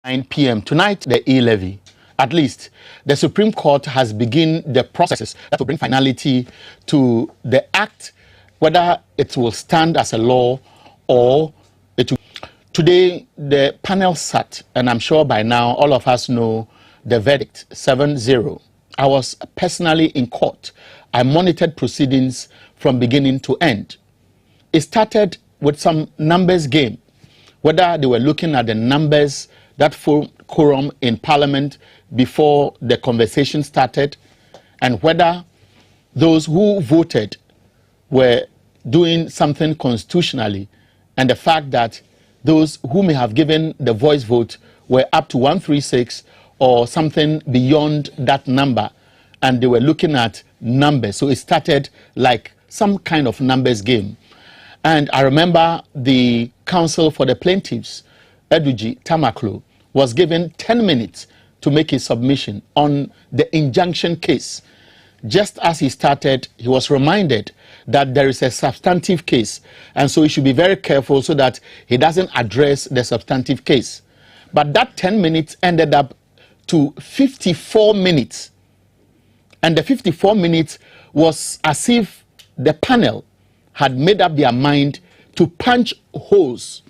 9 p.m. tonight, the e-levy. At least, the Supreme Court has begun the processes that will bring finality to the act, whether it will stand as a law or it will. Today, the panel sat, and I'm sure by now all of us know the verdict, 7-0. I was personally in court. I monitored proceedings from beginning to end. It started with some numbers game, whether they were looking at the numbers that formed quorum in Parliament before the conversation started, and whether those who voted were doing something constitutionally, and the fact that those who may have given the voice vote were up to 136 or something beyond that number, and they were looking at numbers. So it started like some kind of numbers game. And I remember the counsel for the plaintiffs, Eduji Tamaklo, was given 10 minutes to make his submission on the injunction case. Just as he started, he was reminded that there is a substantive case, and so he should be very careful so that he doesn't address the substantive case. But that 10 minutes ended up to 54 minutes. And the 54 minutes was as if the panel had made up their mind to punch holes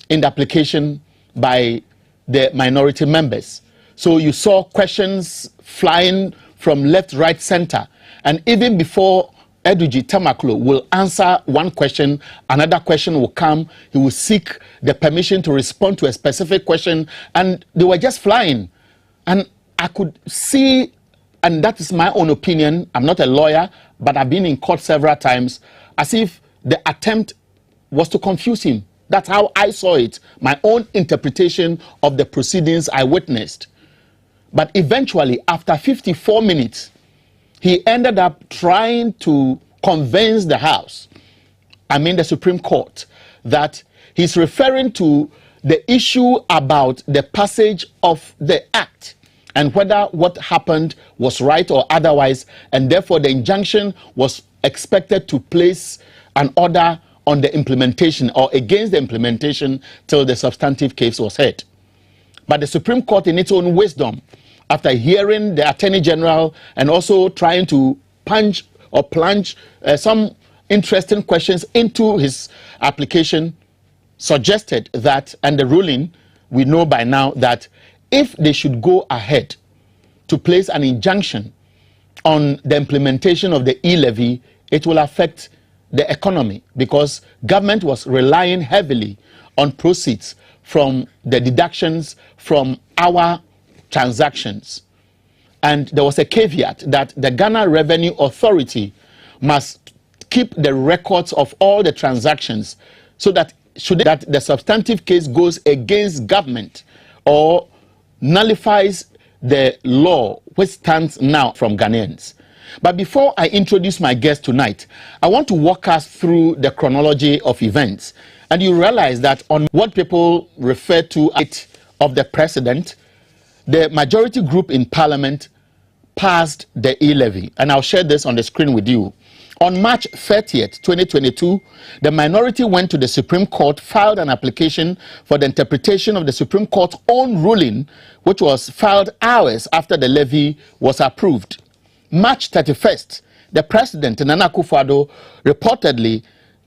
in the application by the minority members. So you saw questions flying from left, right, center. And even before Eduji Tamaklo will answer one question, another question will come. He will seek the permission to respond to a specific question. And they were just flying. And I could see, and that is my own opinion, I'm not a lawyer, but I've been in court several times, as if the attempt was to confuse him. That's how I saw it, my own interpretation of the proceedings I witnessed. But eventually, after 54 minutes, he ended up trying to convince the House, I mean the Supreme Court, that he's referring to the issue about the passage of the act and whether what happened was right or otherwise, and therefore the injunction was expected to place an order on the implementation or against the implementation till the substantive case was heard. But the Supreme Court, in its own wisdom, after hearing the Attorney General and also trying to punch or plunge some interesting questions into his application, suggested that, and the ruling, we know by now, that if they should go ahead to place an injunction on the implementation of the e-levy, it will affect the economy, because government was relying heavily on proceeds from the deductions from our transactions. And there was a caveat that the Ghana Revenue Authority must keep the records of all the transactions, so that should that the substantive case goes against government or nullifies the law which stands now from Ghanaians. But before I introduce my guest tonight, I want to walk us through the chronology of events. And you realize that on what people refer to as of the president, the majority group in Parliament passed the e-levy. And I'll share this on the screen with you. On March 30th, 2022, the minority went to the Supreme Court, filed an application for the interpretation of the Supreme Court's own ruling, which was filed hours after the levy was approved. March 31st, the president, Nana Akufo-Addo, reportedly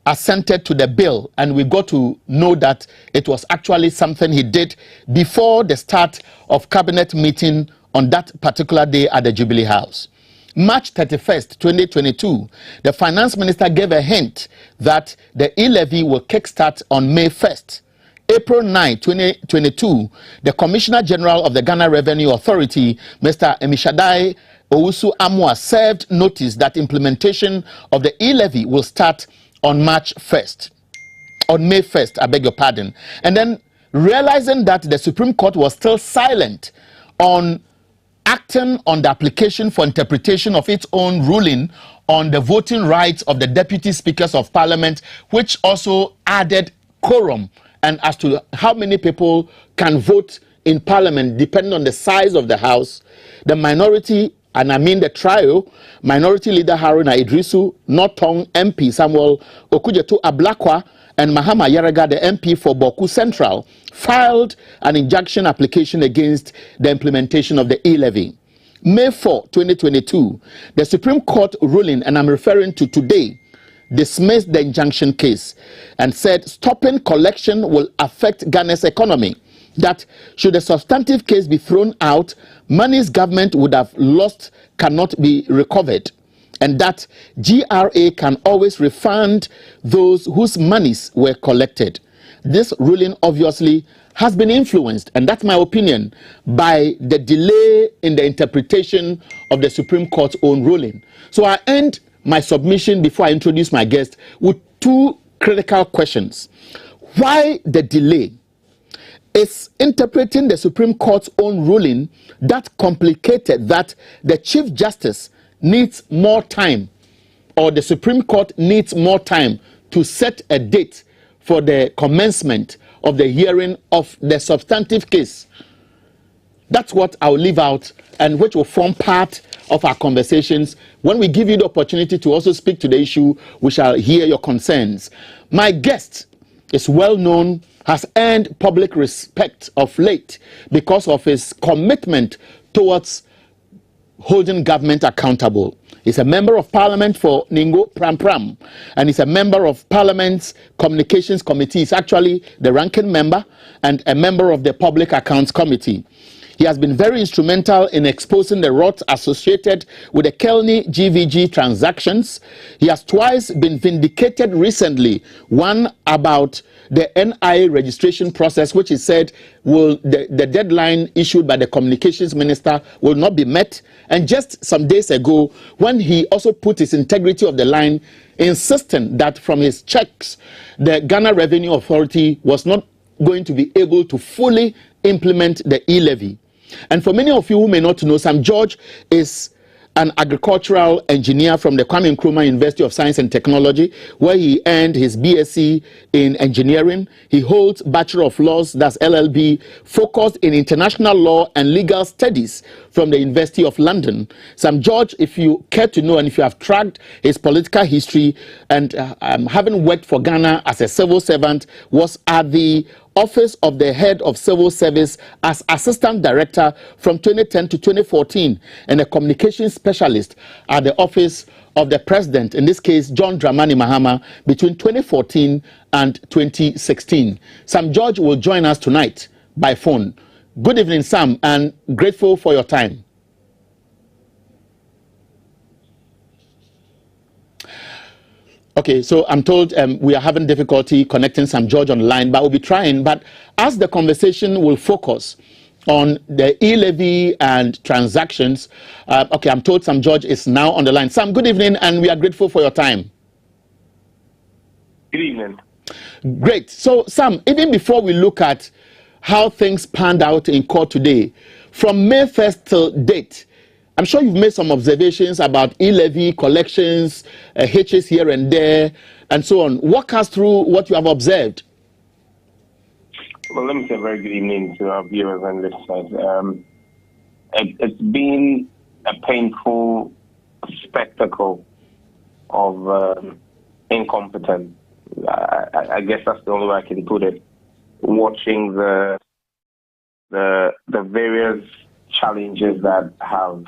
assented to the bill, and we got to know that it was actually something he did before the start of cabinet meeting on that particular day at the Jubilee House. March 31st, 2022, the finance minister gave a hint that the e-levy will kickstart on May 1st. April 9, 2022, the Commissioner General of the Ghana Revenue Authority, Mr. Emishadai Owusu Amwa, served notice that implementation of the e-levy will start on March 1st. On May 1st, I beg your pardon. And then, realizing that the Supreme Court was still silent on acting on the application for interpretation of its own ruling on the voting rights of the deputy speakers of Parliament, which also added quorum and as to how many people can vote in Parliament depending on the size of the House, the minority, and I mean the trio, Minority Leader Haruna Idrisu, Northong MP Samuel Okudzeto Ablakwa, and Mahama Yaraga, the MP for Boku Central, filed an injunction application against the implementation of the e-levy. May 4, 2022, the Supreme Court ruling, and I'm referring to today, dismissed the injunction case and said stopping collection will affect Ghana's economy. That should a substantive case be thrown out, monies government would have lost cannot be recovered, and that GRA can always refund those whose monies were collected. This ruling obviously has been influenced, and that's my opinion, by the delay in the interpretation of the Supreme Court's own ruling. So I end my submission before I introduce my guest with two critical questions. Why the delay? Is interpreting the Supreme Court's own ruling that complicated that the Chief Justice needs more time, or the Supreme Court needs more time to set a date for the commencement of the hearing of the substantive case? That's what I'll leave out, and which will form part of our conversations. When we give you the opportunity to also speak to the issue, we shall hear your concerns. My guest is well known, has earned public respect of late because of his commitment towards holding government accountable. He's a member of parliament for Ningo Pram Pram, and he's a member of parliament's communications committee. He's actually the ranking member and a member of the public accounts committee. He has been very instrumental in exposing the rot associated with the Kelny GVG transactions. He has twice been vindicated recently, one about the NIA registration process, which he said will the deadline issued by the communications minister will not be met. And just some days ago, when he also put his integrity of the line, insisting that from his checks, the Ghana Revenue Authority was not going to be able to fully implement the e-levy. And for many of you who may not know, Sam George is an agricultural engineer from the Kwame Nkrumah University of Science and Technology, where he earned his BSc in engineering. He holds Bachelor of Laws, that's LLB, focused in international law and legal studies from the University of London. Sam George, if you care to know and if you have tracked his political history, and having worked for Ghana as a civil servant, was at the Office of the Head of Civil Service as Assistant Director from 2010 to 2014, and a communications specialist at the Office of the President, in this case John Dramani Mahama, between 2014 and 2016. Sam George will join us tonight by phone. Good evening, Sam, and grateful for your time. Okay, so I'm told we are having difficulty connecting Sam George online, but we'll be trying. But as the conversation will focus on the e-levy and transactions, okay, I'm told Sam George is now on the line. Sam, good evening, and we are grateful for your time. Good evening. Great. So, Sam, even before we look at how things panned out in court today, from May 1st till date, I'm sure you've made some observations about e-levy collections, hitches here and there, and so on. Walk us through what you have observed. Well, let me say a very good evening to our viewers and listeners. It's been a painful spectacle of incompetence. I guess that's the only way I can put it. Watching the various challenges that have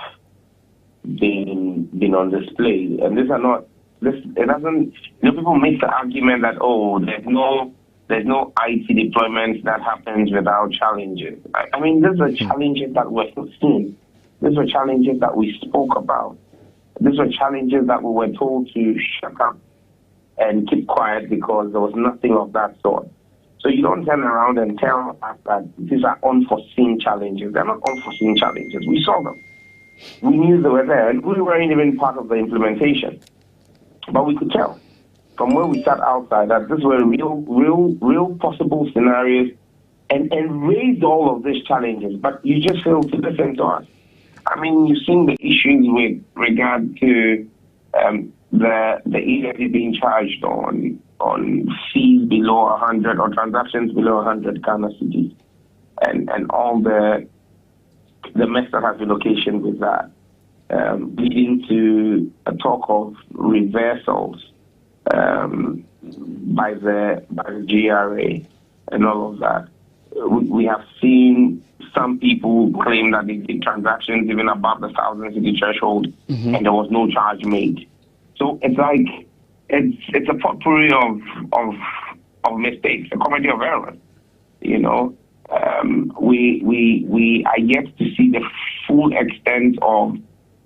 been on display, and these are not. It doesn't. People make the argument that there's no IT deployment that happens without challenges. I mean, these are challenges that were foreseen. These are challenges that we spoke about. These are challenges that we were told to shut up and keep quiet because there was nothing of that sort. So you don't turn around and tell us that these are unforeseen challenges. They're not unforeseen challenges. We saw them. We knew they were there, and we weren't even part of the implementation. But we could tell from where we sat outside that these were real possible scenarios, and raised all of these challenges. But you just failed to listen to us. I mean, you've seen the issues with regard to the e-levy being charged on fees below 100 or transactions below 100 Ghana cedis, and all the mess that has been occasioned with that, leading to a talk of reversals, by the GRA and all of that. We have seen some people claim that they did transactions even above the 1,000 cedi threshold, and there was no charge made. So it's like it's a potpourri of mistakes, a comedy of errors. You know, we are yet to see the full extent of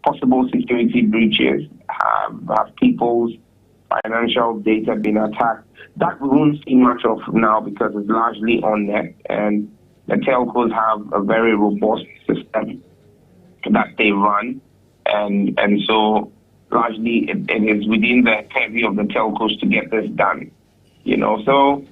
possible security breaches. Have people's financial data been attacked? That we won't see much of now because it's largely on net, and the telcos have a very robust system that they run, and so largely it is within the purview of the telcos to get this done. You know, so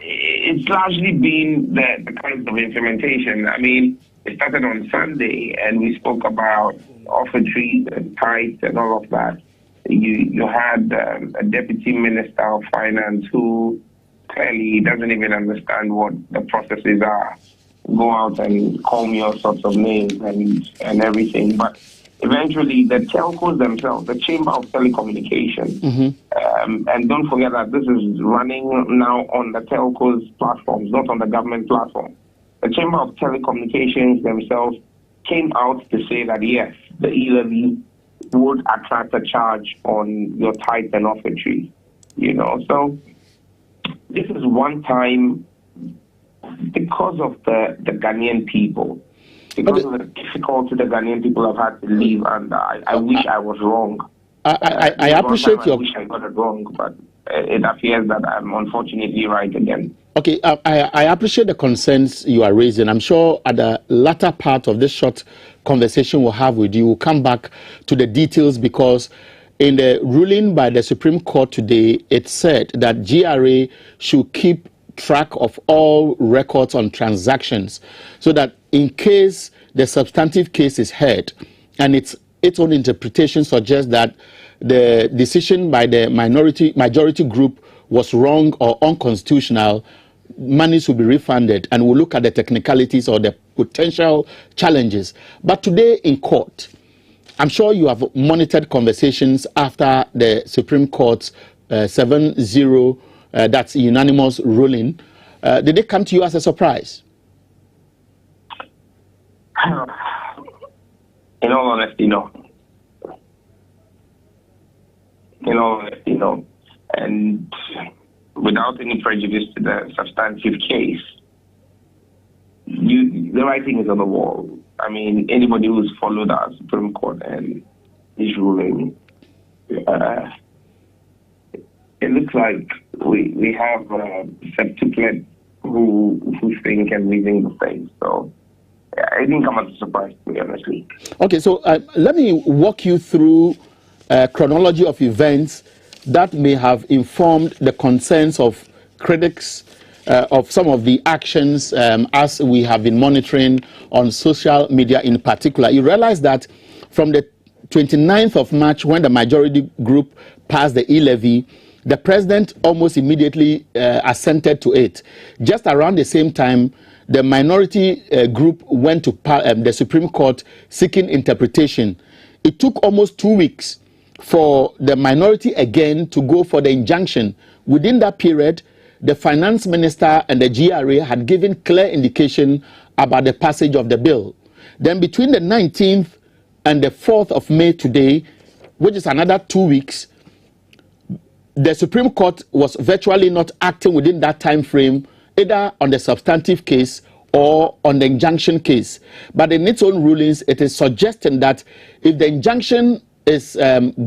it's largely been the kinds of implementation. I mean, it started on Sunday, and we spoke about offertories and tithes and all of that. You had a deputy minister of finance who clearly doesn't even understand what the processes are. Go out and call me all sorts of names and everything. But eventually, the telcos themselves, the Chamber of Telecommunications, and don't forget that this is running now on the telcos platforms, not on the government platform. The Chamber of Telecommunications themselves came out to say that, yes, the e-levy would attract a charge on your tithes and offertories, you know. So this is one time because of the Ghanaian people, because of the difficulty the Ghanaian people have had to live under. I wish I was wrong. I appreciate I wish I got it wrong, but it appears that I'm unfortunately right again. Okay, I appreciate the concerns you are raising. I'm sure at the latter part of this short conversation we'll have with you, we'll come back to the details, because in the ruling by the Supreme Court today, it said that GRA should keep track of all records on transactions so that in case the substantive case is heard and its own interpretation suggests that the decision by the majority group was wrong or unconstitutional, monies will be refunded, and we'll look at the technicalities or the potential challenges. But today in court, I'm sure you have monitored conversations after the Supreme Court's 7-0, that's unanimous ruling. Did they come to you as a surprise? In all honesty, no. In all honesty, no. And without any prejudice to the substantive case, the writing is on the wall. I mean, anybody who's followed our Supreme Court and is ruling, it looks like we have septuplets who think and reason the same. So it didn't come as a surprise to me, honestly. Okay, so let me walk you through a chronology of events that may have informed the concerns of critics of some of the actions as we have been monitoring on social media in particular. You realize that from the 29th of March, when the majority group passed the e-levy, the president almost immediately assented to it. Just around the same time, the minority group went to the Supreme Court seeking interpretation. It took almost 2 weeks for the minority again to go for the injunction. Within that period, the finance minister and the GRA had given clear indication about the passage of the bill. Then between the 19th and the 4th of May today, which is another 2 weeks, the Supreme Court was virtually not acting within that time frame, either on the substantive case or on the injunction case. But in its own rulings, it is suggesting that if the injunction is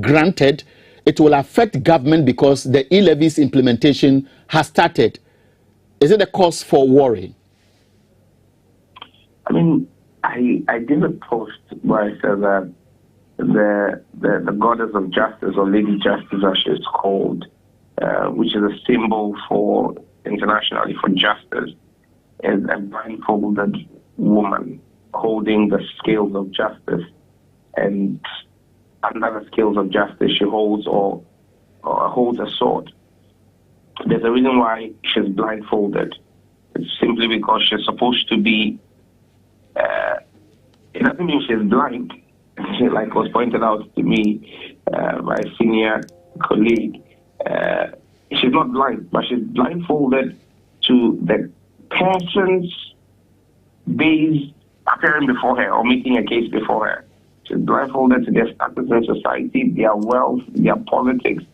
granted, it will affect government because the e-levy's implementation has started. Is it a cause for worry? I mean, I did a post where I said that the goddess of justice, or Lady Justice as she's called, which is a symbol for internationally for justice, is a blindfolded woman holding the scales of justice, and under the scales of justice she holds or holds a sword. There's a reason why she's blindfolded. It's simply because she's supposed to be. It doesn't mean she's blind, like was pointed out to me by a senior colleague. she's not blind, but she's blindfolded to the person's base appearing before her or making a case before her. She's blindfolded to their status in society, their wealth, their politics.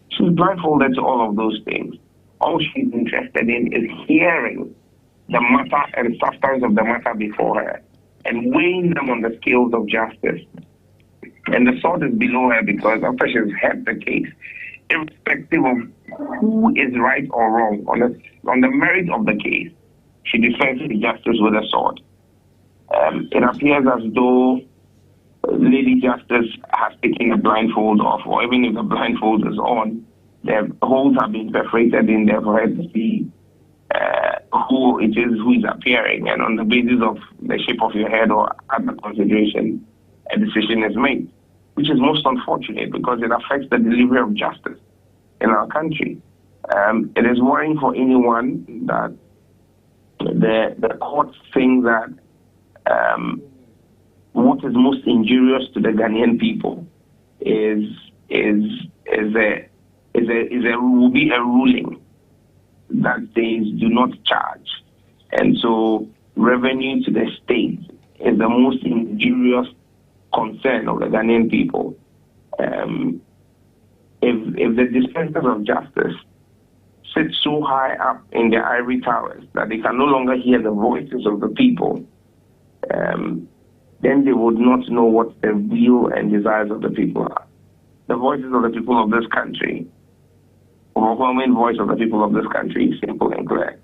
She's blindfolded to all of those things. All she's interested in is hearing the matter and substance of the matter before her and weighing them on the scales of justice. And the sword is below her because after she's heard the case, irrespective of who is right or wrong, on the merit of the case, she defends the justice with a sword. It appears as though Lady Justice has taken the blindfold off, or even if the blindfold is on, the holes have been perforated in there for her to see who it is who is appearing, and on the basis of the shape of your head or other consideration, a decision is made, which is most unfortunate because it affects the delivery of justice in our country. It is worrying for anyone that the court think that what is most injurious to the Ghanaian people will be a ruling that says do not charge, and so revenue to the state is the most injurious concern of the Ghanaian people. If the dispensers of justice sit so high up in their ivory towers that they can no longer hear the voices of the people, then they would not know what the will and desires of the people are. The voices of the people of this country, overwhelming voice of the people of this country, is simple and clear.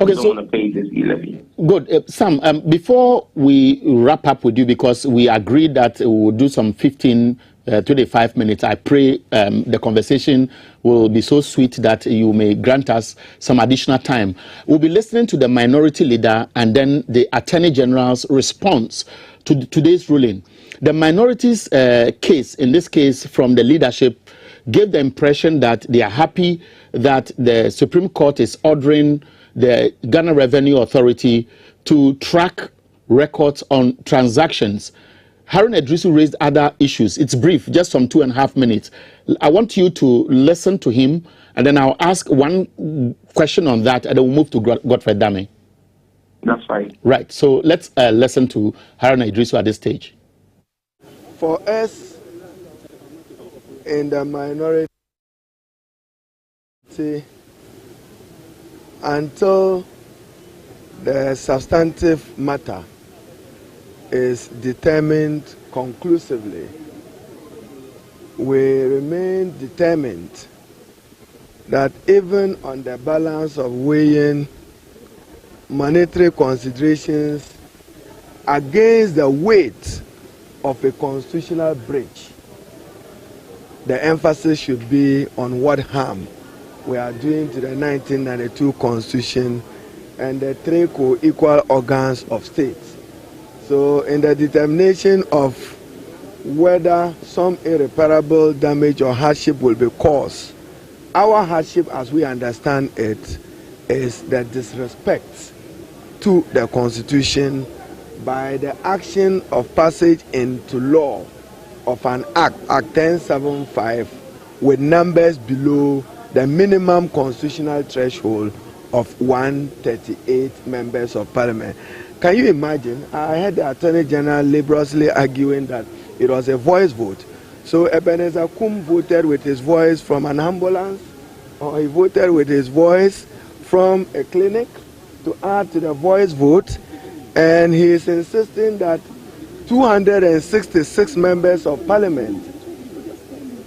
Okay, don't want to pay this e-levy. Good. Sam, before we wrap up with you, because we agreed that we will do some 25 minutes, I pray the conversation will be so sweet that you may grant us some additional time. We'll be listening to the minority leader and then the Attorney General's response to today's ruling. The minority's case, in this case from the leadership, gave the impression that they are happy that the Supreme Court is ordering the Ghana Revenue Authority to track records on transactions. Harun Idrisu raised other issues. It's brief, just some 2.5 minutes. I want you to listen to him, and then I'll ask one question on that, and then we'll move to Godfrey Dame. That's right. Right. So let's listen to Harun Idrisu at this stage. For us in the minority, until the substantive matter is determined conclusively, we remain determined that even on the balance of weighing monetary considerations against the weight of a constitutional breach, the emphasis should be on what harm we are doing to the 1992 Constitution and the three co-equal organs of states. So in the determination of whether some irreparable damage or hardship will be caused, our hardship as we understand it is the disrespect to the Constitution by the action of passage into law of an Act 1075, with numbers below the minimum constitutional threshold of 138 members of parliament. Can you imagine? I heard the Attorney General laboriously arguing that it was a voice vote. So Ebenezer Kum voted with his voice from an ambulance, or he voted with his voice from a clinic to add to the voice vote, and he is insisting that 266 members of parliament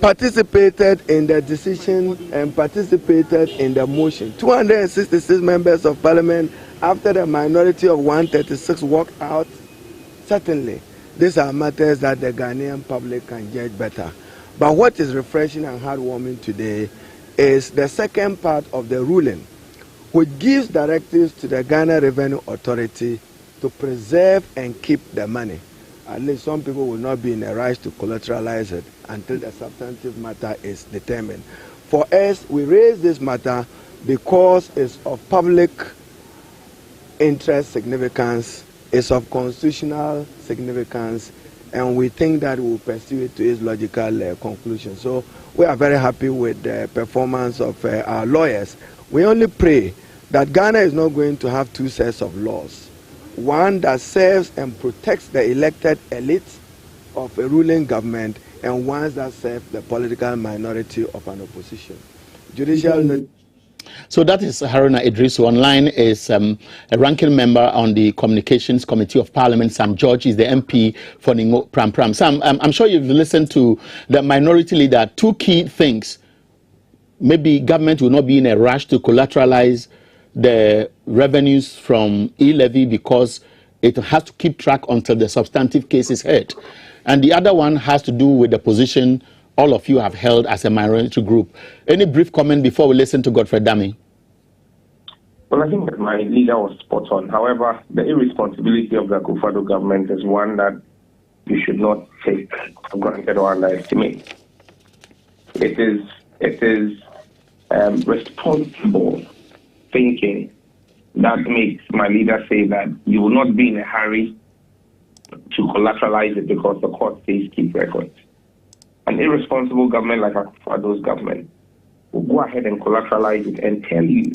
participated in the decision and participated in the motion. 266 members of parliament, after the minority of 136 walked out. Certainly, these are matters that the Ghanaian public can judge better. But what is refreshing and heartwarming today is the second part of the ruling, which gives directives to the Ghana Revenue Authority to preserve and keep the money. At least some people will not be in a rush to collateralize it until the substantive matter is determined. For us, we raise this matter because it's of public interest significance, it's of constitutional significance, and we think that we will pursue it to its logical conclusion. So we are very happy with the performance of our lawyers. We only pray that Ghana is not going to have two sets of laws, one that serves and protects the elected elite of a ruling government and ones that serve the political minority of an opposition. Judicial. So that is Haruna Idris. Online is a ranking member on the Communications Committee of Parliament. Sam George is the MP for Ningo Pram Pram. Sam, I'm sure you've listened to the minority leader. Two key things. Maybe government will not be in a rush to collateralize the revenues from e-levy because it has to keep track until the substantive case is heard. And the other one has to do with the position all of you have held as a minority group. Any brief comment before we listen to Godfred Dami? Well, I think that my leader was spot on. However, the irresponsibility of the Akufo-Addo government is one that you should not take for granted or underestimate. It is responsible thinking that makes my leader say that you will not be in a hurry to collateralize it because the court says keep records. An irresponsible government like Akufo-Addo's government will go ahead and collateralize it and tell you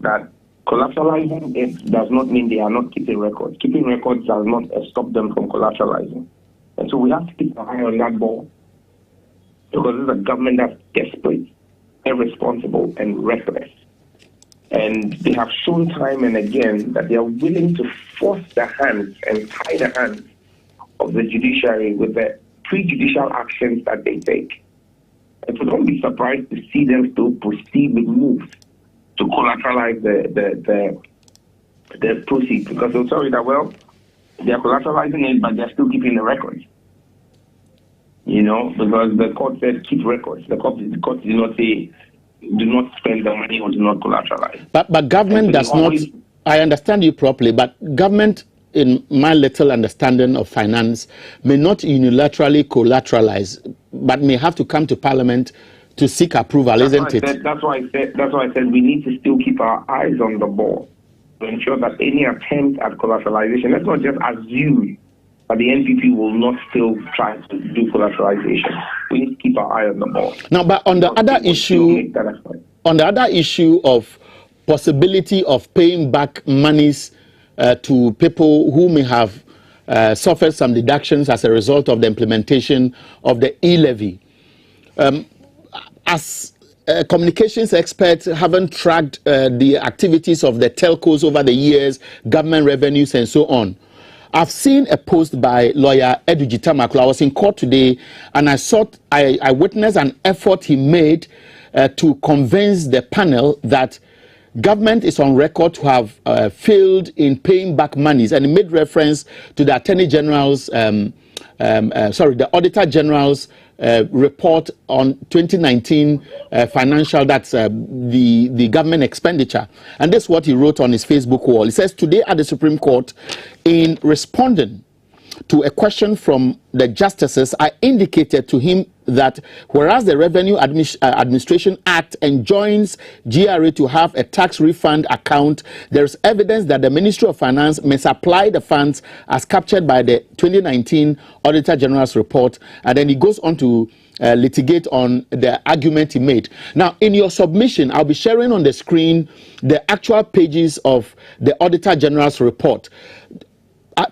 that collateralizing it does not mean they are not keeping records. Keeping records does not stop them from collateralizing. And so we have to keep an eye on that ball because this is a government that's desperate, irresponsible, and reckless. And they have shown time and again that they are willing to force the hands and tie the hands of the judiciary with the prejudicial actions that they take. And so don't be surprised to see them still proceed with moves to collateralize the proceeds, because they'll tell you that, well, they're collateralizing it, but they're still keeping the records. You know, because the court said keep records. The court did not say do not spend the money or do not collateralize. But government does not, I understand you properly, but government, in my little understanding of finance, may not unilaterally collateralize, but may have to come to Parliament to seek approval, isn't it? That's why I said we need to still keep our eyes on the ball to ensure that any attempt at collateralization, let's not just assume that the NPP will not still try to do collateralization. We need to keep our eye on the ball. Now, but on the other issue of possibility of paying back monies to people who may have suffered some deductions as a result of the implementation of the e-levy. As communications experts, haven't tracked the activities of the telcos over the years, government revenues and so on. I've seen a post by lawyer Edu Gitamaklo. I was in court today and I witnessed an effort he made to convince the panel that government is on record to have failed in paying back monies, and he made reference to the Attorney General's, the Auditor General's report on 2019 financial, that's the government expenditure. And this is what he wrote on his Facebook wall. He says, today at the Supreme Court, in responding to a question from the justices, I indicated to him that whereas the Revenue Administration Act enjoins GRA to have a tax refund account, there is evidence that the Ministry of Finance misapplied the funds as captured by the 2019 Auditor General's report. And then he goes on to litigate on the argument he made. Now, in your submission, I'll be sharing on the screen the actual pages of the Auditor General's report.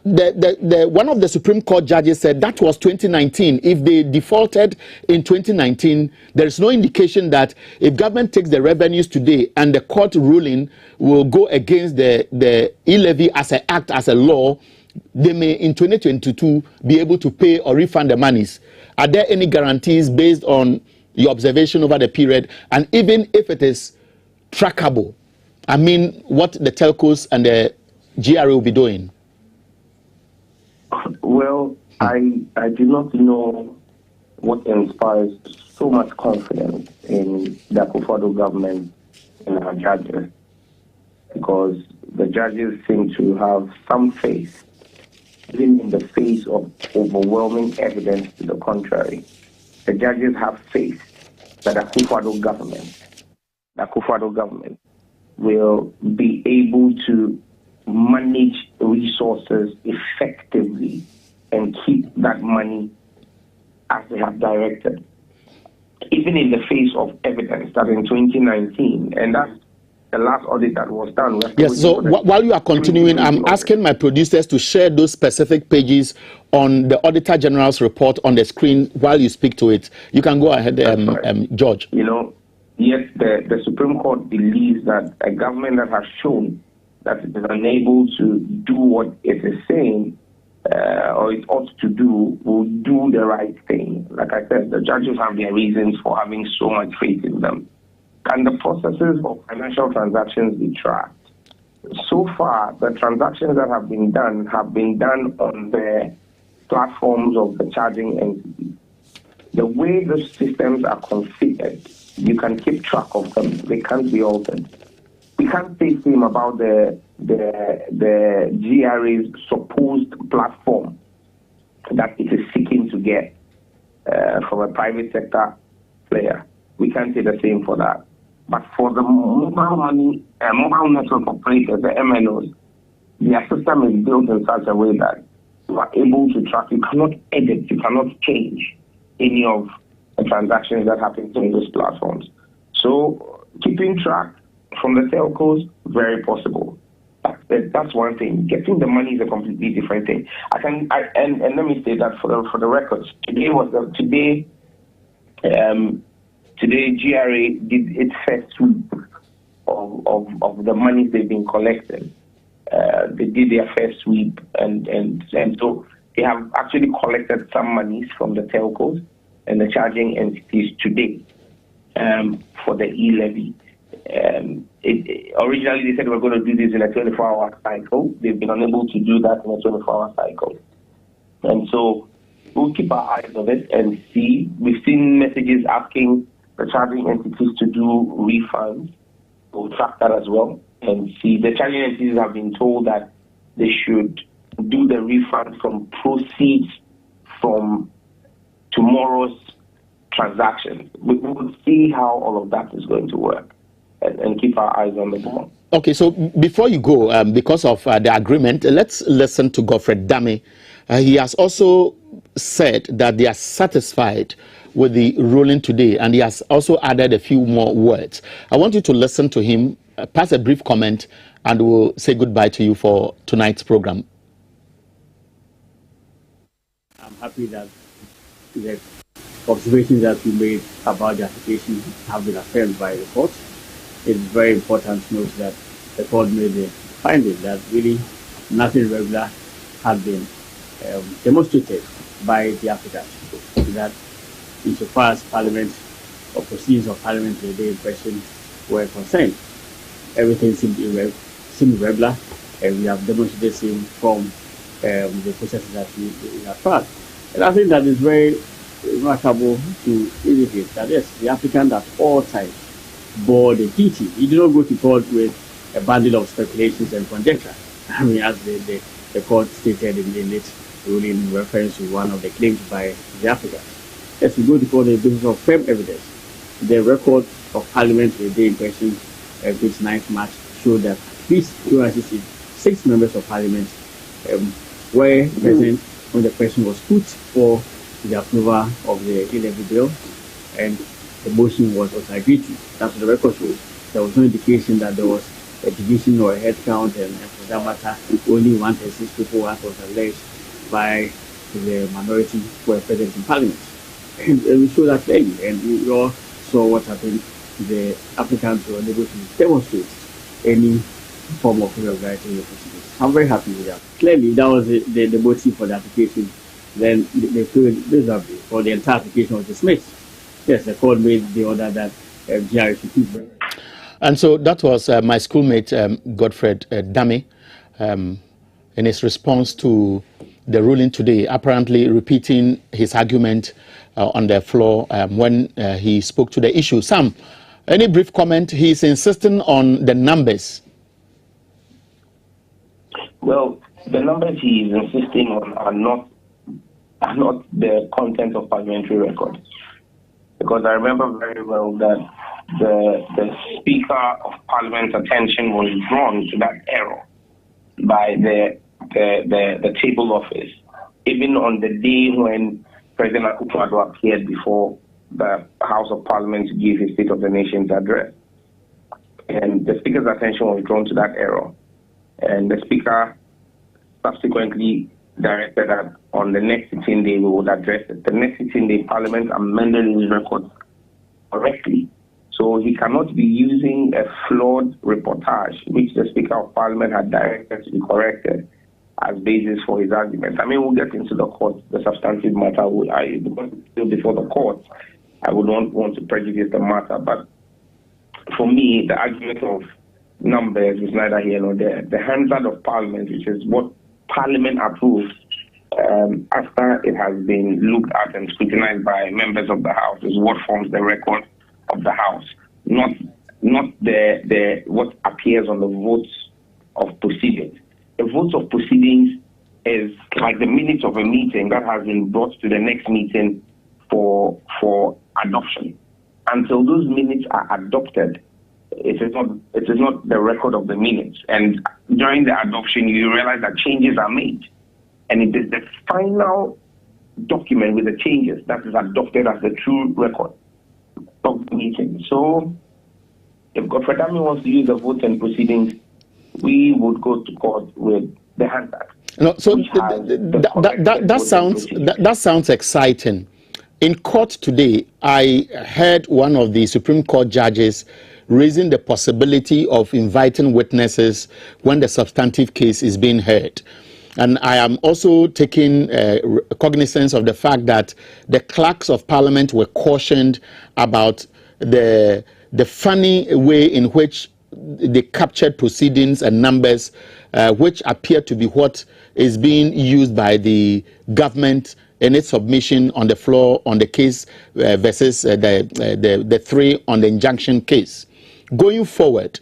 One of the Supreme Court judges said that was 2019. If they defaulted in 2019, there is no indication that if government takes the revenues today and the court ruling will go against the e-levy as an act, as a law, they may in 2022 be able to pay or refund the monies. Are there any guarantees based on your observation over the period? And even if it is trackable, I mean, what the telcos and the GRA will be doing? Well, I do not know what inspires so much confidence in the Akufo-Addo government and our judges, because the judges seem to have some faith, even in the face of overwhelming evidence to the contrary. The judges have faith that the Akufo-Addo government will be able to manage resources effectively and keep that money as they have directed, even in the face of evidence that in 2019, and that's the last audit that was done. Yes, so while you are continuing, I'm asking my producers to share those specific pages on the Auditor General's report on the screen while you speak to it. You can go ahead, George. You know, yes, the Supreme Court believes that a government that has shown that it is unable to do what it is saying or it ought to do will do the right thing. Like I said, the judges have their reasons for having so much faith in them. Can the processes of financial transactions be tracked? So far, the transactions that have been done on the platforms of the charging entities. The way the systems are configured, you can keep track of them. They can't be altered. We can't say same about the GRA's supposed platform that it is seeking to get from a private sector player. We can't say the same for that. But for the mobile network operators, the MNOs, their system is built in such a way that you are able to track. You cannot edit, you cannot change any of the transactions that happen on those platforms. So keeping track from the telcos, very possible. That's one thing. Getting the money is a completely different thing. And let me say that for the records, Today, GRA did its first sweep of the money they've been collecting. They did their first sweep, and so they have actually collected some monies from the telcos and the charging entities today for the e-levy. Originally, they said we're going to do this in a 24-hour cycle. They've been unable to do that in a 24-hour cycle. And so we'll keep our eyes on it and see. We've seen messages asking the charging entities to do refunds. We'll track that as well and see. The charging entities have been told that they should do the refund from proceeds from tomorrow's transactions. We will see how all of that is going to work and keep our eyes on the ball. Okay, so before you go, because of the agreement, let's listen to Godfred Dame. He has also said that they are satisfied with the ruling today, and he has also added a few more words. I want you to listen to him, pass a brief comment, and we'll say goodbye to you for tonight's program. I'm happy that the observations that we made about the application have been affirmed by the court. It's very important to note that the court made the finding that really nothing regular had been demonstrated by the applicant. That insofar as Parliament or proceedings of Parliament the day in question were concerned, everything seemed regular, and we have demonstrated same from the processes that we have had. And I think that is very remarkable to indicate that yes, the applicant at all times bore the duty. He did not go to court with a bundle of speculations and conjecture. I mean, as the court stated in its ruling in reference to one of the claims by the applicant. Yes, we go to court on the basis of firm evidence. The record of Parliament the day in question, which 9th March, showed that at least 266 members of Parliament were present when the question was put for the approval of the e-levy bill, and the motion was also agreed to. That's what the record shows. There was no indication that there was a division or a head count, and for that matter, only 136 people, as was alleged by the minority, were present in Parliament. And we saw that clearly, and we all saw what happened. The applicants were unable to demonstrate any form of irregularity in the proceedings. I'm very happy with that. Clearly, that was the motive for the application. Then they failed miserably, or the entire application was dismissed. Yes, the court made the order that GRA should keep. And so that was my schoolmate, Godfred Dame, in his response to the ruling today, apparently repeating his argument on the floor when he spoke to the issue. Sam, any brief comment? He's insisting on the numbers. Well, the numbers he is insisting on are not the content of parliamentary records. Because I remember very well that the Speaker of Parliament's attention was drawn to that error by the table office even on the day when President Akufo-Addo appeared before the House of Parliament to give his State of the Nation's address. And the Speaker's attention was drawn to that error. And the Speaker subsequently directed that on the next sitting day we would address it. The next sitting day, Parliament amended his record correctly. So he cannot be using a flawed reportage, which the Speaker of Parliament had directed to be corrected, as basis for his argument. I mean, we'll get into the court, the substantive matter, because it's still before the court. I would not want to prejudice the matter, but for me, the argument of numbers is neither here nor there. The Handbook of Parliament, which is what Parliament approves after it has been looked at and scrutinized by members of the House, is what forms the record of the House, not the what appears on the votes of proceedings. The votes of proceedings is like the minutes of a meeting that has been brought to the next meeting for adoption. Until those minutes are adopted, it is not the record of the minutes. And during the adoption, you realize that changes are made. And it is the final document with the changes that is adopted as the true record of the meeting. So if Godfrey Dami wants to use the votes and proceedings, we would go to court with the handbag. No, so that sounds exciting. In court today, I heard one of the Supreme Court judges raising the possibility of inviting witnesses when the substantive case is being heard. And I am also taking cognizance of the fact that the clerks of Parliament were cautioned about the funny way in which they captured proceedings and numbers, which appear to be what is being used by the government in its submission on the floor on the case versus the three on the injunction case. Going forward,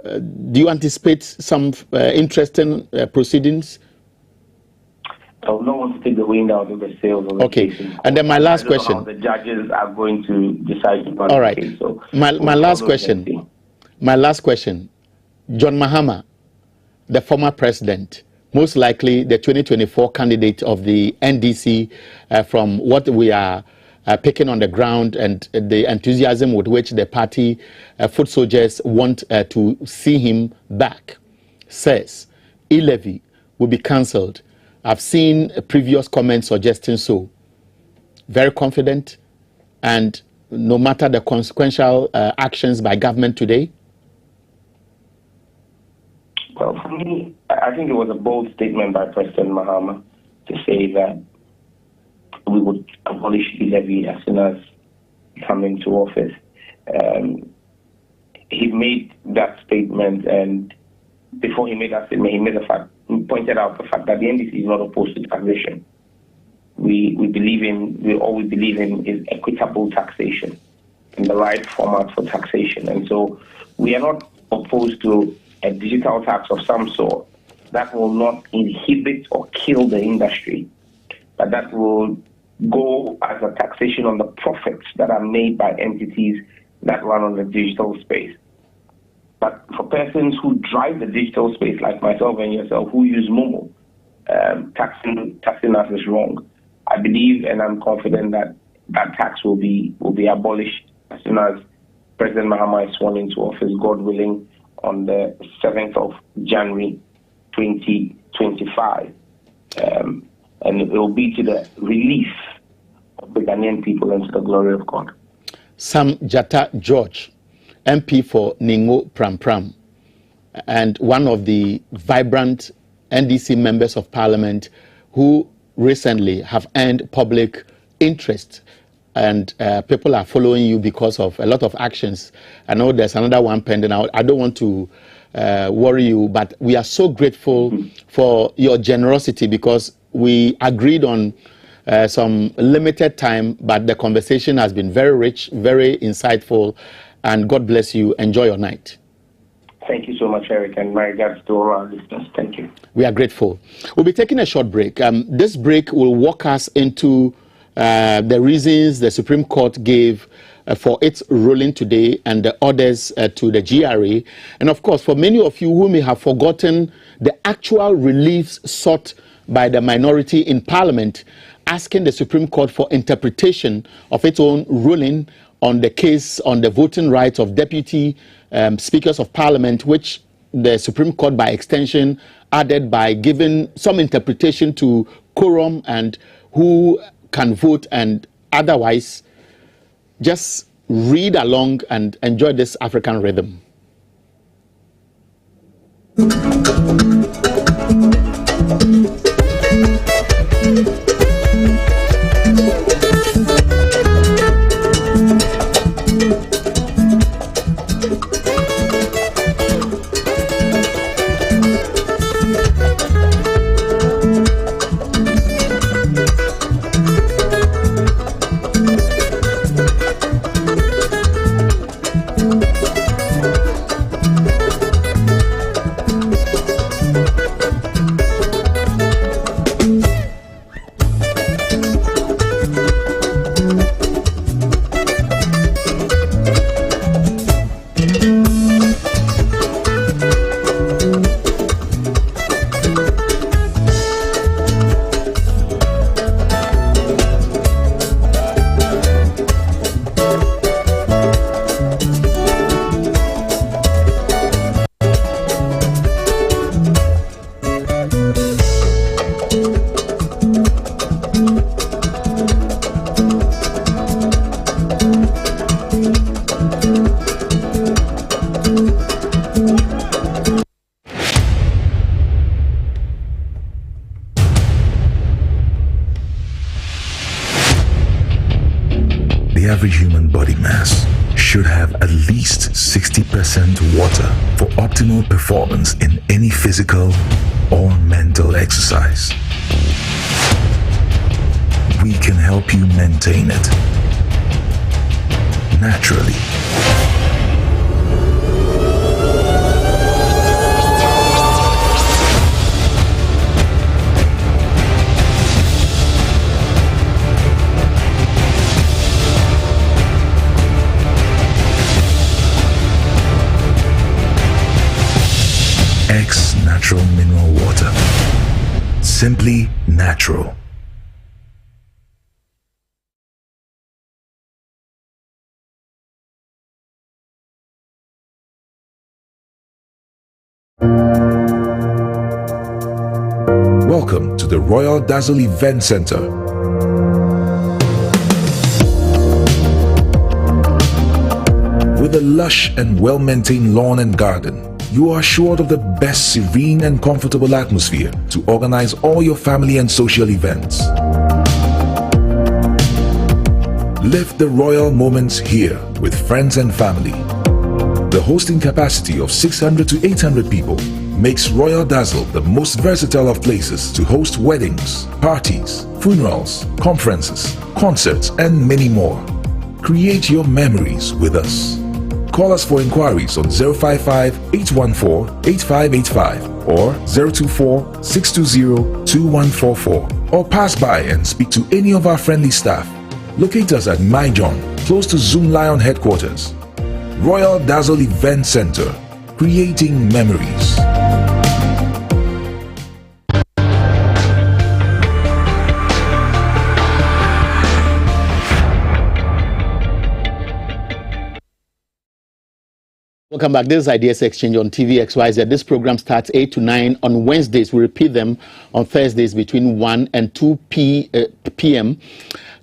do you anticipate some interesting proceedings? I would not want to take the wind out of the sails of the case. Okay, and then my last question. How the judges are going to decide upon all right. the case. So my last question. My last question. John Mahama, the former president, most likely the 2024 candidate of the NDC, from what we are picking on the ground and the enthusiasm with which the party foot soldiers want to see him back, says e-levy will be cancelled. I've seen previous comments suggesting so. Very confident, and no matter the consequential actions by government today? Well, for me, I think it was a bold statement by President Mahama to say that we would abolish e-levy as soon as he comes into office. He made that statement, and before he made that statement, he pointed out the fact that the NDC is not opposed to taxation. All we believe in is equitable taxation and the right format for taxation. And so we are not opposed to a digital tax of some sort that will not inhibit or kill the industry, but that will go as a taxation on the profits that are made by entities that run on the digital space. But for persons who drive the digital space, like myself and yourself, who use Momo, taxing us is wrong. I believe and I'm confident that that tax will be abolished as soon as President Mahama is sworn into office, God willing, on the 7th of January 2025. And it will be to the relief of the Ghanaian people and to the glory of God. Sam Jata George, MP for Ningo Pram Pram, and one of the vibrant NDC members of Parliament who recently have earned public interest, and people are following you because of a lot of actions. I know there's another one pending out. I don't want to worry you, but we are so grateful for your generosity, because we agreed on some limited time, but the conversation has been very rich, very insightful, and God bless you. Enjoy your night. Thank you so much, Eric, and my regards to all our listeners. Thank you. We are grateful. We'll be taking a short break. This break will walk us into the reasons the Supreme Court gave for its ruling today and the orders to the GRA. And of course, for many of you who may have forgotten the actual reliefs sought by the minority in Parliament, asking the Supreme Court for interpretation of its own ruling on the case on the voting rights of deputy speakers of Parliament, which the Supreme Court, by extension, added by giving some interpretation to quorum and who can vote and otherwise. Just read along and enjoy this African rhythm. The average human body mass should have at least 60% water for optimal performance in any physical or mental exercise. We can help you maintain it naturally. X Natural Mineral Water. Simply natural. Welcome to the Royal Dazzle Event Center. With a lush and well-maintained lawn and garden, you are assured of the best serene and comfortable atmosphere to organize all your family and social events. Live the royal moments here with friends and family. The hosting capacity of 600 to 800 people makes Royal Dazzle the most versatile of places to host weddings, parties, funerals, conferences, concerts, and many more. Create your memories with us. Call us for inquiries on 055-814-8585 or 024-620-2144, or pass by and speak to any of our friendly staff. Locate us at Myjohn, close to Zoom Lion headquarters. Royal Dazzle Event Center, creating memories. Welcome back. This is Ideas Exchange on TV XYZ. This program starts 8 to 9 on Wednesdays. We repeat them on Thursdays between 1 and 2 p.m.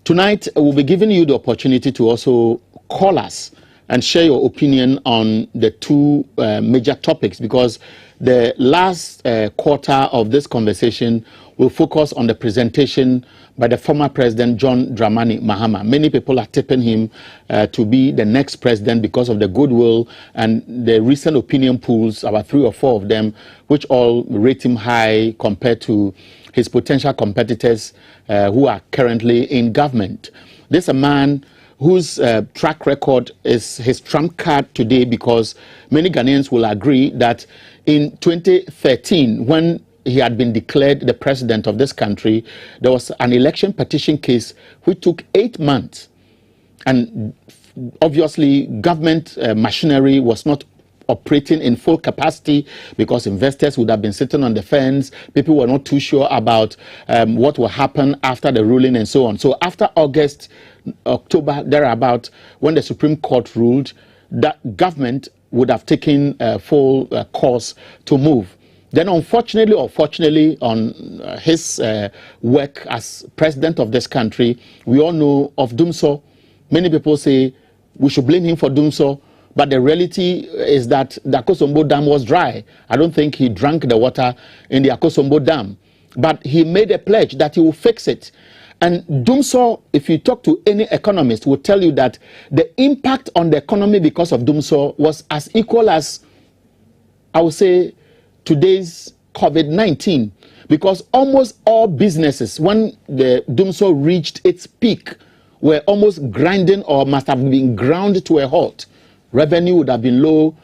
Tonight, we'll be giving you the opportunity to also call us and share your opinion on the two major topics, because the last quarter of this conversation will focus on the presentation by the former president, John Dramani Mahama. Many people are tipping him to be the next president because of the goodwill and the recent opinion polls, about 3 or 4 of them, which all rate him high compared to his potential competitors who are currently in government. This is a man whose track record is his trump card today, because many Ghanaians will agree that in 2013, when he had been declared the president of this country, there was an election petition case which took 8 months. And obviously, government machinery was not operating in full capacity because investors would have been sitting on the fence. People were not too sure about what will happen after the ruling and so on. So after August, October, thereabout, when the Supreme Court ruled, that government would have taken full course to move. Then unfortunately or fortunately, on his work as president of this country, we all know of Dumso. Many people say we should blame him for Dumso, but the reality is that the Akosombo Dam was dry. I don't think he drank the water in the Akosombo Dam, but he made a pledge that he will fix it. And Dumso, if you talk to any economist, will tell you that the impact on the economy because of Dumso was as equal as, I would say, today's COVID-19, because almost all businesses, when the Dumso reached its peak, were almost grinding or must have been ground to a halt. Revenue would have been low,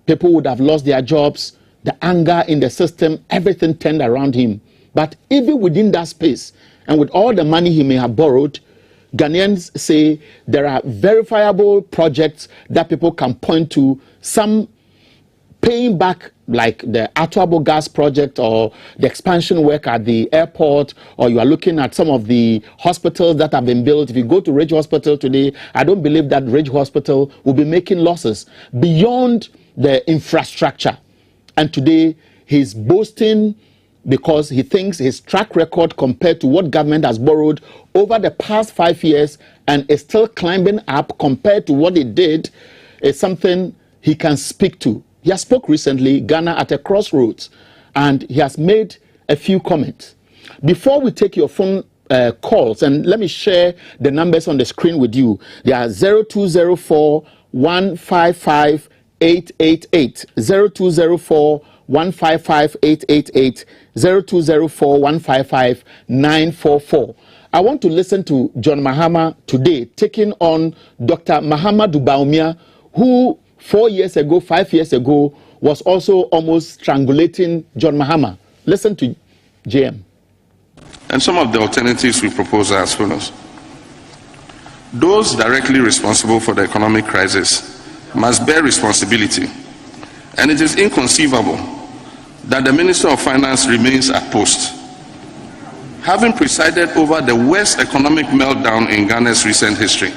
people would have lost their jobs, the anger in the system, everything turned around him. But even within that space, and with all the money he may have borrowed, Ghanaians say there are verifiable projects that people can point to, some paying back, like the Atuabo gas project or the expansion work at the airport, or you are looking at some of the hospitals that have been built. If you go to Ridge Hospital today, I don't believe that Ridge Hospital will be making losses beyond the infrastructure. And today he's boasting because he thinks his track record compared to what government has borrowed over the past 5 years and is still climbing up compared to what it did is something he can speak to. He has spoke recently, Ghana at a crossroads, and he has made a few comments. Before we take your phone calls, and let me share the numbers on the screen with you. They are 0204 155 888, 0204 155 888, 0204 155 944. I want to listen to John Mahama today, taking on Dr. Mahama Dubaumia, who 4 years ago, 5 years ago, was also almost strangulating John Mahama. Listen to JM. And some of the alternatives we propose are as follows. Those directly responsible for the economic crisis must bear responsibility, and it is inconceivable that the Minister of Finance remains at post. Having presided over the worst economic meltdown in Ghana's recent history,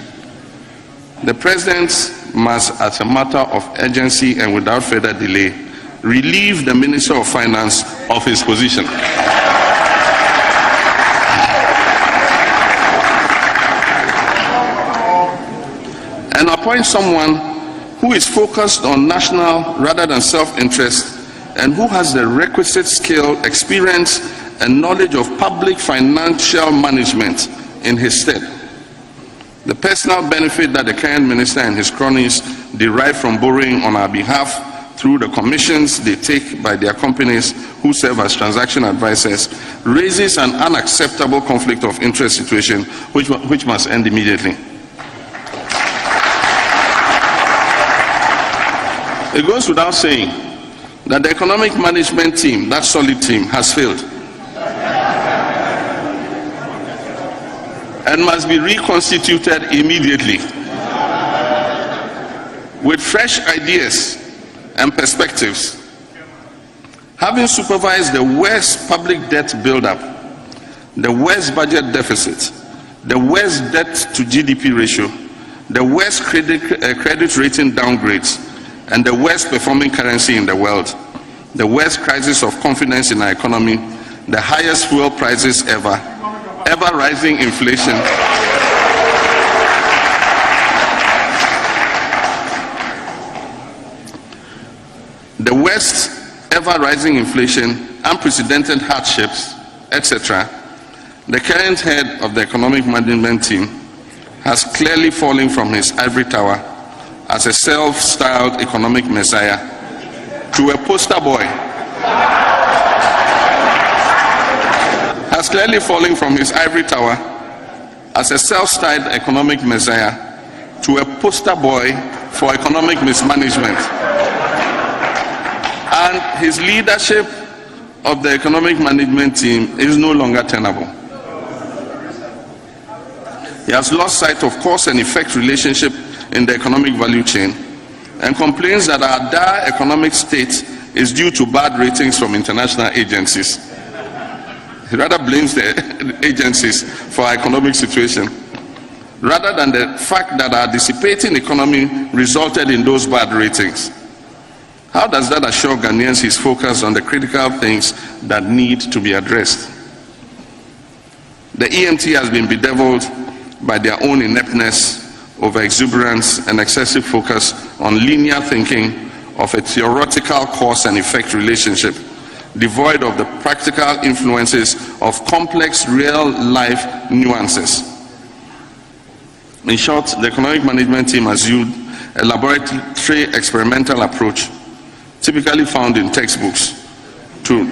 the President must, as a matter of urgency and without further delay, relieve the Minister of Finance of his position. And appoint someone who is focused on national rather than self-interest and who has the requisite skill, experience, and knowledge of public financial management in his stead. The personal benefit that the current minister and his cronies derive from borrowing on our behalf through the commissions they take by their companies who serve as transaction advisors raises an unacceptable conflict of interest situation which must end immediately. It goes without saying that the economic management team, that solid team, has failed and must be reconstituted immediately with fresh ideas and perspectives. Having supervised the worst public debt buildup, the worst budget deficit, the worst debt to GDP ratio, the worst credit rating downgrades, and the worst performing currency in the world, the worst crisis of confidence in our economy, the highest fuel prices ever rising inflation, the worst ever rising inflation, unprecedented hardships, etc. The current head of the economic management team has clearly fallen from his ivory tower as a self-styled economic messiah to a poster boy. Has clearly fallen from his ivory tower as a self-styled economic messiah to a poster boy for economic mismanagement. And his leadership of the economic management team is no longer tenable. He has lost sight of cause and effect relationship in the economic value chain and complains that our dire economic state is due to bad ratings from international agencies. He rather blames the agencies for our economic situation, rather than the fact that our dissipating economy resulted in those bad ratings. How does that assure Ghanaians he's focused on the critical things that need to be addressed? The EMT has been bedeviled by their own ineptness, over-exuberance, and excessive focus on linear thinking of a theoretical cause and effect relationship, devoid of the practical influences of complex real-life nuances. In short, the economic management team has used a laboratory experimental approach typically found in textbooks to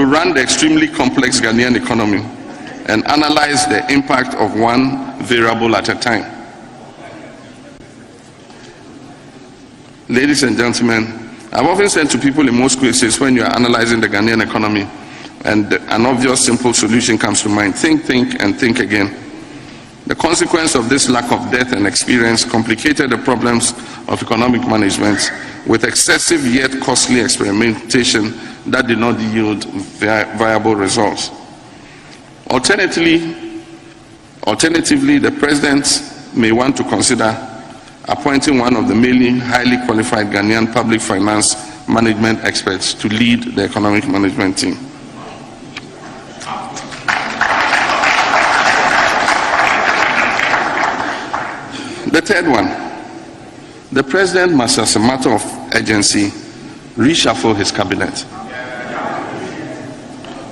run the extremely complex Ghanaian economy and analyze the impact of one variable at a time. Ladies and gentlemen, I've often said to people in most cases when you are analyzing the Ghanaian economy and an obvious simple solution comes to mind: think, and think again. The consequence of this lack of depth and experience complicated the problems of economic management with excessive yet costly experimentation that did not yield viable results. Alternatively, the President may want to consider appointing one of the mainly highly qualified Ghanaian public finance management experts to lead the economic management team. The third one, the President must, as a matter of urgency, reshuffle his cabinet.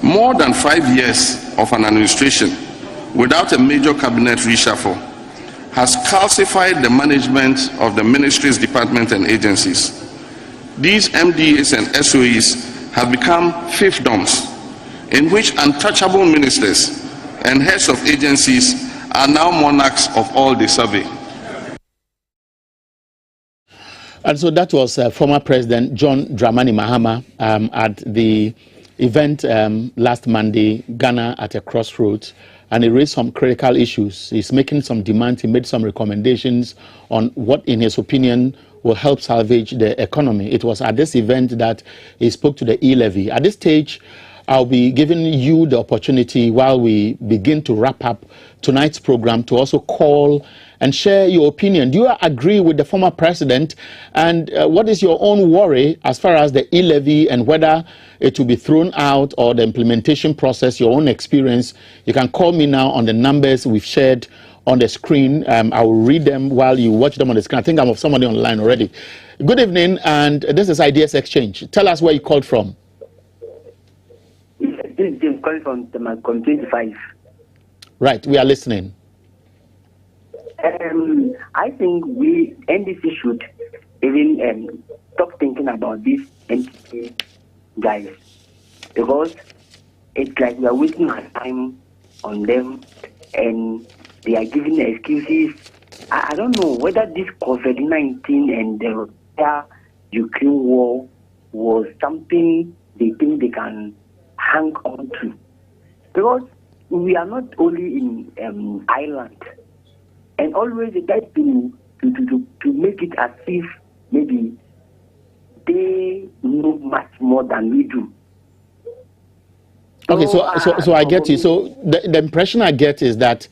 More than 5 years of an administration without a major cabinet reshuffle has calcified the management of the ministries, departments, and agencies. These MDAs and SOEs have become fiefdoms in which untouchable ministers and heads of agencies are now monarchs of all they survey. And so that was former President John Dramani Mahama at the event last Monday, Ghana at a crossroads, and he raised some critical issues. He's making some demands. He made some recommendations on what, in his opinion, will help salvage the economy. It was at this event that he spoke to the e-levy. At this stage, I'll be giving you the opportunity, while we begin to wrap up tonight's program, to also call and share your opinion. Do you agree with the former president? And what is your own worry as far as the e-levy and whether it will be thrown out, or the implementation process, your own experience? You can call me now on the numbers we've shared on the screen. I will read them while you watch them on the screen. I think I'm of somebody online already. Good evening, and this is Ideas Exchange. Tell us where you called from. This is Jim calling from the 25. Right, we are listening. I think we NDC should even stop thinking about these NDC guys, because it's like we are wasting our time on them and they are giving excuses. I don't know whether this COVID-19 and the Ukraine war was something they think they can hang on to, because we are not only in Ireland, and always they try to make it as if maybe they know much more than we do. Okay, so I get you. So the impression I get is that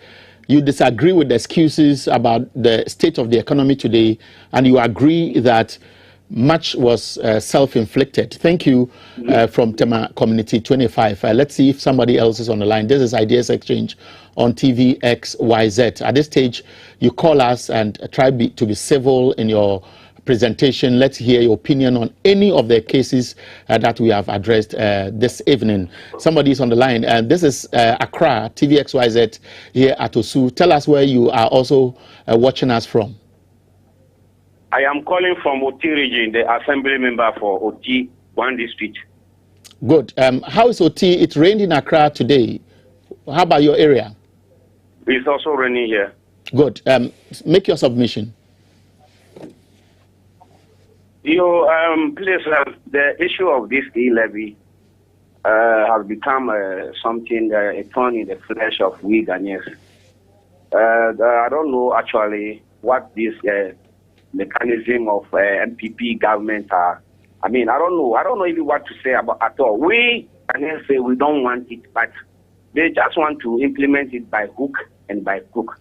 you disagree with the excuses about the state of the economy today, and you agree that much was self-inflicted. Thank you from Tema Community 25. Let's see if somebody else is on the line. This is Ideas Exchange on TVXYZ. At this stage, you call us and try to be civil in your presentation. Let's hear your opinion on any of the cases that we have addressed this evening. Somebody is on the line, and this is Accra, TVXYZ here at Osu. Tell us where you are also watching us from. I am calling from Oti region, the assembly member for Oti, 1 district. Good. How is Oti? It rained in Accra today. How about your area? It's also raining here. Good. Make your submission. Please, the issue of this e-levy has become something, a thorn in the flesh of we Ghanaians. I don't know actually what this mechanism of MPP government are. I mean, I don't know. I don't know even what to say about at all. We can say we don't want it, but they just want to implement it by hook and by crook.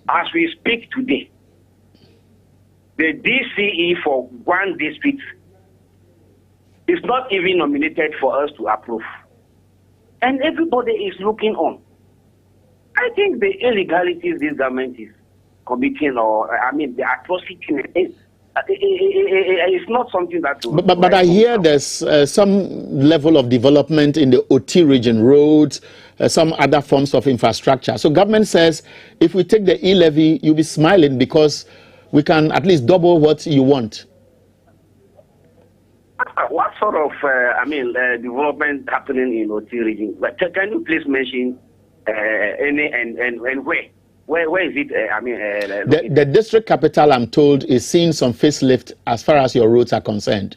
As we speak today, the DCE for one district is not even nominated for us to approve. And everybody is looking on. I think the illegalities this government is committing, or I mean the atrocity, it's not something that... But I hear there's some level of development in the OT region, roads, some other forms of infrastructure. So government says, if we take the e-levy, you'll be smiling because we can at least double what you want. What sort of, development happening in OT region? But can you please mention any and where? Where is it? The district capital, I'm told, is seeing some facelift as far as your roads are concerned.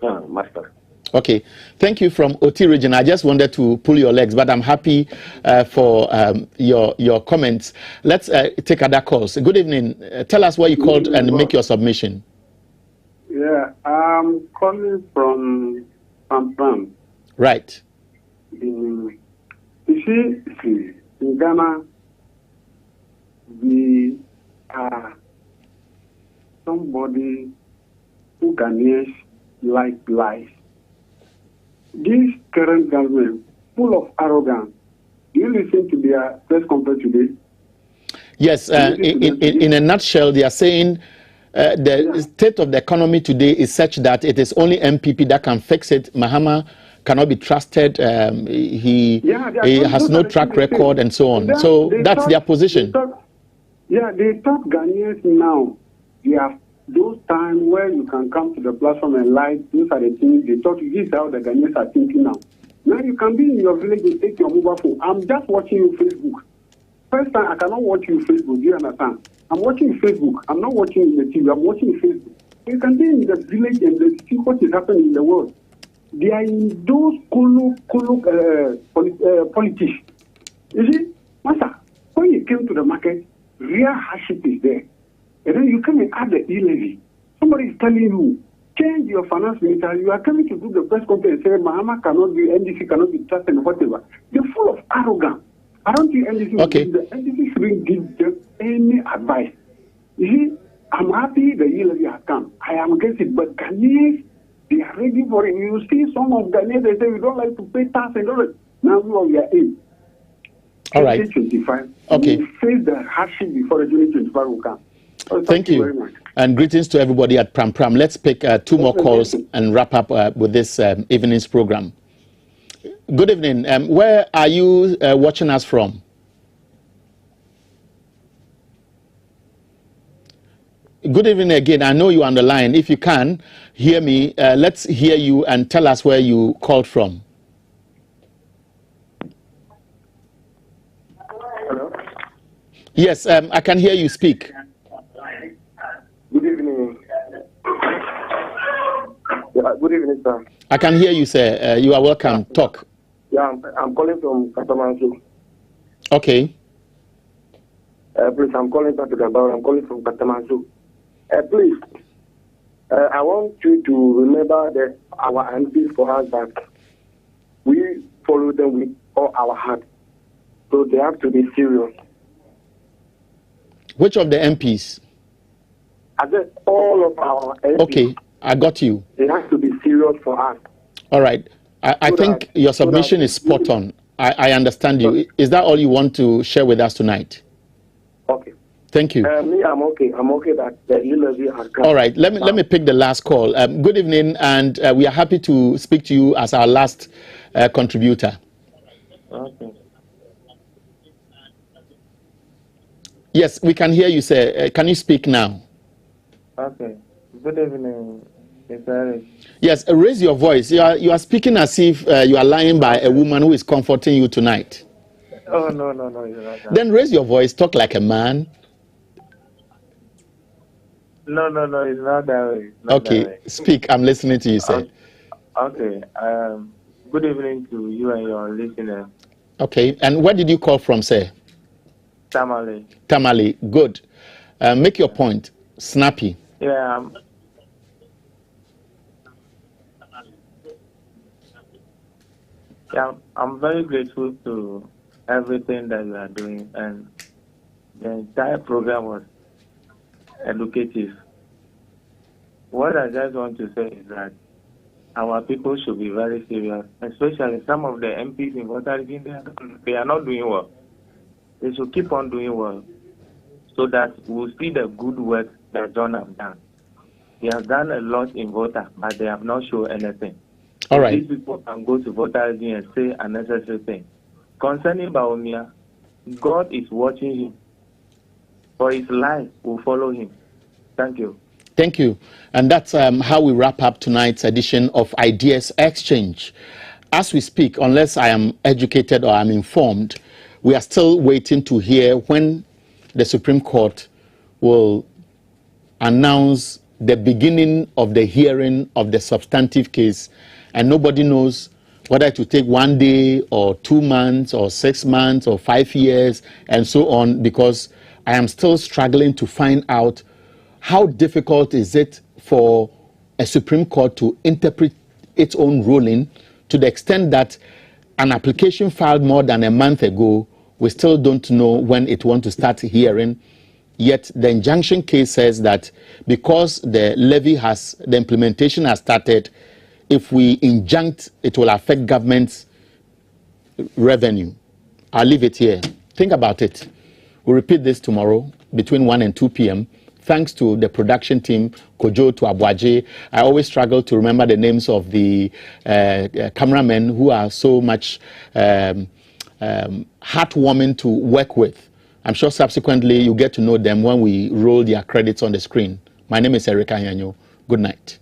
Master. Okay, thank you from OT region. I just wanted to pull your legs, but I'm happy for your comments. Let's take other calls. Good evening. Tell us where you called and make your submission. Yeah, I'm calling from Pampam. Right. You see, in Ghana, we are somebody who Ghanaians like life. This current government, full of arrogance. Do you listen to their press conference today? Yes, in a nutshell, they are saying the state of the economy today is such that it is only MPP that can fix it. Mahama cannot be trusted. He has no track record and so on. That's their position. They talk Ghanaians now. They have those times where you can come to the platform and lie. These are the things they talk. This is how the Ghanaians are thinking now. Now you can be in your village and take your mobile phone. I'm just watching you Facebook. First time I cannot watch you Facebook. Do you understand? I'm watching Facebook. I'm not watching the TV. I'm watching Facebook. You can be in the village and see what is happening in the world. They are in those politics. You see, Master, when you came to the market, real hardship is there. And then you come and add the e-levy. Somebody is telling you, change your finance minister. You are coming to do the press conference and say, Mahama cannot be, NDC cannot be trusted and whatever. They're full of arrogance. I don't think NDC, the NDC shouldn't give them any advice. You see, I'm happy the e-levy has come. I am against it, but Ghanaians, they are ready for it. You see some of Ghanaians, they say we don't like to pay tax and all that. Now we are in. All right. 2025. Okay. We face the hardship before the 2025 will come. So thank you very much. And greetings to everybody at Pram Pram. Let's pick two more calls and wrap up with this evening's program. Good evening. Where are you watching us from? Good evening again. I know you're on the line. If you can hear me, let's hear you and tell us where you called from. Hello? Yes, I can hear you speak. Good evening. Good evening, sir. I can hear you, sir. You are welcome. Talk. Yeah, I'm calling from Katamansu. Okay. Please, I'm calling from Katamansu. Please, I want you to remember that our MPs for us that we follow them with all our heart. So they have to be serious. Which of the MPs? I said all of our MPs. Okay, I got you. They have to be serious for us. All right. I think your submission is spot on. I understand you. Is that all you want to share with us tonight? Okay. Thank you. Me, I'm okay. I'm okay that the e-levy has come. All right. Let me pick the last call. Good evening, and we are happy to speak to you as our last contributor. Okay. Yes, we can hear you, sir. Can you speak now? Okay. Good evening, Mr. Eric. Yes, raise your voice. You are speaking as if you are lying by a woman who is comforting you tonight. Oh, no. You're not. Then raise your voice. Talk like a man. No, it's not that way. Okay, speak. I'm listening to you, sir. Okay. Good evening to you and your listeners. Okay. And where did you call from, sir? Tamale. Tamale. Good. Make your point. Snappy. Yeah. I'm very grateful to everything that you are doing, and the entire program was educative. What I just want to say is that our people should be very serious, especially some of the MPs in Collateralization. They are not doing well. They should keep on doing well so that we'll see the good work that John has done. He has done a lot in voter, but they have not shown anything. All right. These people can go to Collateralization and say unnecessary things. Concerning Baumia, God is watching him. For his life will follow him. Thank you. Thank you. And that's how we wrap up tonight's edition of Ideas Exchange. As we speak, unless I am educated or I'm informed, we are still waiting to hear when the Supreme Court will announce the beginning of the hearing of the substantive case. And nobody knows whether it will take 1 day or 2 months or 6 months or 5 years and so on, because I am still struggling to find out how difficult is it for a Supreme Court to interpret its own ruling to the extent that an application filed more than a month ago, we still don't know when it wants to start hearing. Yet the injunction case says that because the levy the implementation has started, if we injunct, it will affect government's revenue. I'll leave it here. Think about it. We'll repeat this tomorrow between 1 and 2 p.m. Thanks to the production team, Kojo to Abuaje. I always struggle to remember the names of the cameramen who are so much heartwarming to work with. I'm sure subsequently you get to know them when we roll their credits on the screen. My name is Erica Yanyo. Good night.